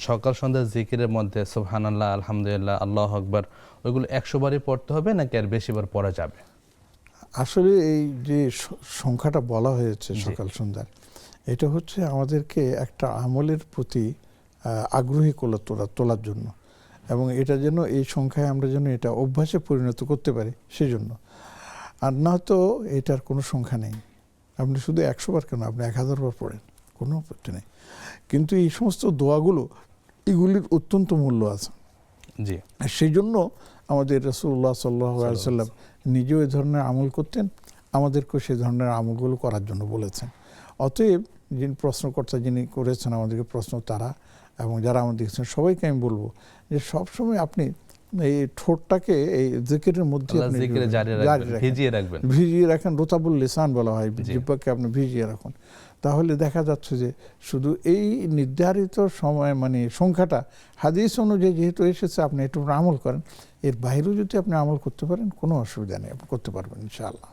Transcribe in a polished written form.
সকাল সন্ধ্যা জিকিরের মধ্যে সুবহানাল্লাহ, আলহামদুলিল্লাহ, আল্লাহু আকবার ওইগুলো 100 বারই পড়তে হবে নাকি আর বেশি বার পড়া যাবে? আসলে এই যে সংখ্যাটা বলা হয়েছে সকাল সন্ধ্যার, এটা হচ্ছে আমাদেরকে একটা আমলের প্রতি আগ্রহী করে তোলার জন্য, এবং এটা যেন এই সংখ্যায় আমরা যেন এটা অভ্যাসে পরিণত করতে পারি সেজন্য। আর না তো এটার কোনো সংখ্যা নেই, আপনি শুধু 100 বার কেন, আপনি 1000 বার পড়েন, কোনো আপত্তি নেই। কিন্তু এই সমস্ত দোয়াগুলো, এগুলির অত্যন্ত মূল্য আছে। জি, সেই জন্য আমাদের রাসূলুল্লাহ সাল্লাল্লাহু আলাইহি ওয়াসাল্লাম নিজেও এই ধরনের আমল করতেন, আমাদেরকেও সেই ধরনের আমলগুলো করার জন্য বলেছেন। অতএব যিনি প্রশ্নকর্তা যিনি করেছেন আমাদেরকে প্রশ্ন, তারা এবং যারা আমাদের দেখছেন সবাইকে আমি বলবো যে সবসময় আপনি এই ঠোঁটটাকে এই জিকিরের মধ্যে আপনি ভিজিয়ে রাখেন। রোতাবুল লিসান বলা হয়, জিহ্বাকে আপনি ভিজিয়ে রাখুন। তাহলে দেখা যাচ্ছে যে শুধু এই নির্ধারিত সময় মানে সংখ্যাটা হাদিস অনুযায়ী যেহেতু এসেছে, আপনি একটু আমল করেন, এর বাইরেও যদি আপনি আমল করতে পারেন কোনো অসুবিধা নেই, আপনি করতে পারবেন ইনশাআল্লাহ।